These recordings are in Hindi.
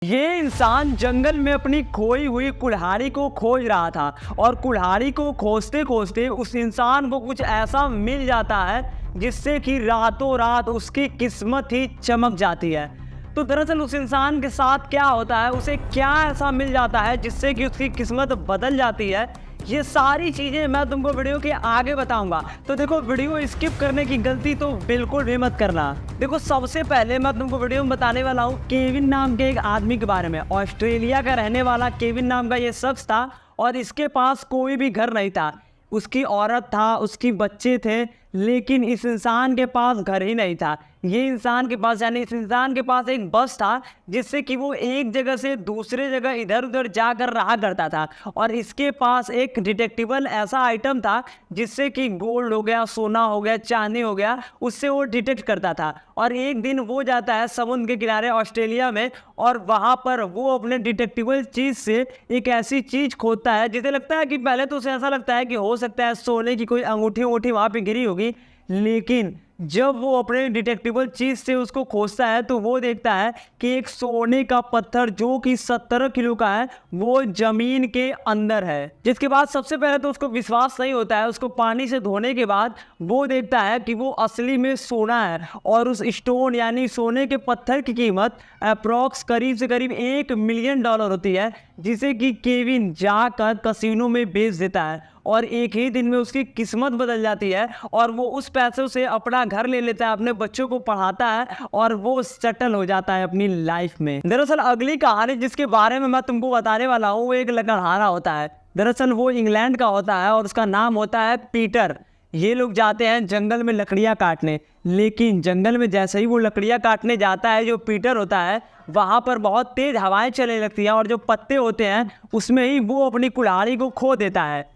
ये इंसान जंगल में अपनी खोई हुई कुल्हाड़ी को खोज रहा था और कुल्हाड़ी को खोजते खोजते उस इंसान को कुछ ऐसा मिल जाता है जिससे कि रातों रात उसकी किस्मत ही चमक जाती है। तो दरअसल उस इंसान के साथ क्या होता है, उसे क्या ऐसा मिल जाता है जिससे कि उसकी किस्मत बदल जाती है, ये सारी चीज़ें मैं तुमको वीडियो के आगे बताऊंगा। तो देखो, वीडियो स्किप करने की गलती तो बिल्कुल भी मत करना। देखो, सबसे पहले मैं तुमको वीडियो में बताने वाला हूँ केविन नाम के एक आदमी के बारे में। ऑस्ट्रेलिया का रहने वाला केविन नाम का ये शख्स था और इसके पास कोई भी घर नहीं था। उसकी औरत था, उसकी बच्चे थे, लेकिन इस इंसान के पास घर ही नहीं था। ये इंसान के पास यानी इस इंसान के पास एक बस था जिससे कि वो एक जगह से दूसरे जगह इधर उधर जाकर रहा करता था। और इसके पास एक डिटेक्टिबल ऐसा आइटम था जिससे कि गोल्ड हो गया, सोना हो गया, चांदी हो गया, उससे वो डिटेक्ट करता था। और एक दिन वो जाता है समुद्र के किनारे ऑस्ट्रेलिया में और वहाँ पर वो अपने डिटेक्टिबल चीज़ से एक ऐसी चीज़ खोदता है जिसे लगता है कि पहले तो उसे ऐसा लगता है कि हो सकता है सोने की कोई अंगूठी वूठी वहाँ पे गिरी होगी। लेकिन जब वो अपने डिटेक्टिबल चीज़ से उसको खोजता है तो वो देखता है कि एक सोने का पत्थर जो कि 17 किलो का है वो ज़मीन के अंदर है। जिसके बाद सबसे पहले तो उसको विश्वास नहीं होता है। उसको पानी से धोने के बाद वो देखता है कि वो असली में सोना है और उस स्टोन यानी सोने के पत्थर की कीमत अप्रॉक्स करीब से करीब $1 मिलियन होती है, जिसे कि केविन जाकर कसिनो में बेच देता है और एक ही दिन में उसकी किस्मत बदल जाती है और वो उस पैसों से अपना घर ले लेता है, अपने बच्चों को पढ़ाता है और वो सेटल हो जाता है अपनी लाइफ में। दरअसल अगली कहानी जिसके बारे में मैं तुमको बताने वाला हूँ वो एक लकड़हारा होता है। दरअसल वो इंग्लैंड का होता है और उसका नाम होता है पीटर। ये लोग जाते हैं जंगल में लकड़ियाँ काटने, लेकिन जंगल में जैसे ही वो लकड़ियाँ काटने जाता है, जो पीटर होता है, वहाँ पर बहुत तेज़ हवाएं चलने लगती हैं और जो पत्ते होते हैं उसमें ही वो अपनी कुल्हाड़ी को खो देता है।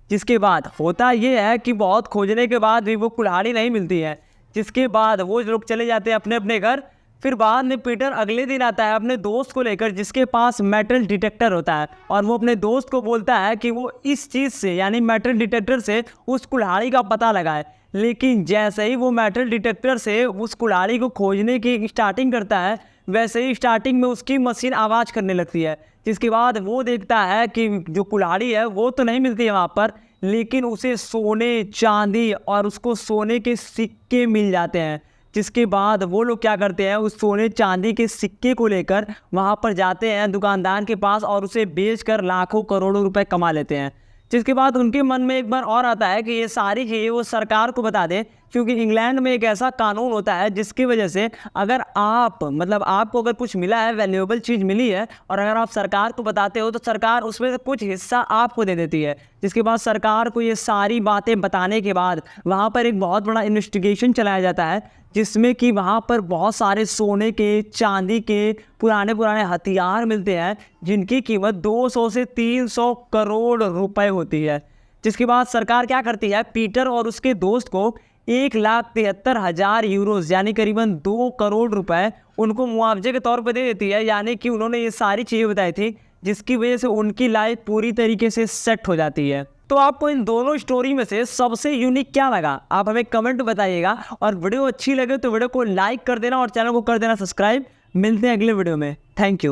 जिसके बाद होता ये है कि बहुत खोजने के बाद भी वो कुल्हाड़ी नहीं मिलती है। जिसके बाद वो लोग चले जाते हैं अपने अपने घर। फिर बाद में पीटर अगले दिन आता है अपने दोस्त को लेकर जिसके पास मेटल डिटेक्टर होता है और वो अपने दोस्त को बोलता है कि वो इस चीज़ से यानी मेटल डिटेक्टर से उस कुल्हाड़ी का पता लगाए। लेकिन जैसे ही वो मेटल डिटेक्टर से उस कुल्हाड़ी को खोजने की स्टार्टिंग करता है, वैसे ही स्टार्टिंग में उसकी मशीन आवाज़ करने लगती है। जिसके बाद वो देखता है कि जो कुल्हाड़ी है वो तो नहीं मिलती है वहाँ पर, लेकिन उसे सोने, चांदी और उसको सोने के सिक्के मिल जाते हैं। जिसके बाद वो लोग क्या करते हैं, उस सोने चांदी के सिक्के को लेकर वहाँ पर जाते हैं दुकानदार के पास और उसे बेचकर लाखों करोड़ों रुपए कमा लेते हैं। जिसके बाद उनके मन में एक बार और आता है कि ये सारी चीज़ें वो सरकार को बता दें, क्योंकि इंग्लैंड में एक ऐसा कानून होता है जिसकी वजह से अगर आपको अगर कुछ मिला है, वैल्यूएबल चीज़ मिली है और अगर आप सरकार को बताते हो तो सरकार उसमें से कुछ हिस्सा आपको दे देती है। जिसके बाद सरकार को ये सारी बातें बताने के बाद वहाँ पर एक बहुत बड़ा इन्वेस्टिगेशन चलाया जाता है जिसमें कि वहाँ पर बहुत सारे सोने के, चांदी के पुराने पुराने हथियार मिलते हैं जिनकी कीमत 200 से 300 करोड़ रुपए होती है। जिसके बाद सरकार क्या करती है, पीटर और उसके दोस्त को 1,73,000 यूरोज यानी करीबन 2 करोड़ रुपए उनको मुआवजे के तौर पर दे देती है। यानी कि उन्होंने ये सारी चीज़ें बताई थी जिसकी वजह से उनकी लाइफ पूरी तरीके से सेट हो जाती है। तो आपको इन दोनों स्टोरी में से सबसे यूनिक क्या लगा, आप हमें कमेंट बताइएगा। और वीडियो अच्छी लगे तो वीडियो को लाइक कर देना और चैनल को कर देना सब्सक्राइब। मिलते हैं अगले वीडियो में। Thank you.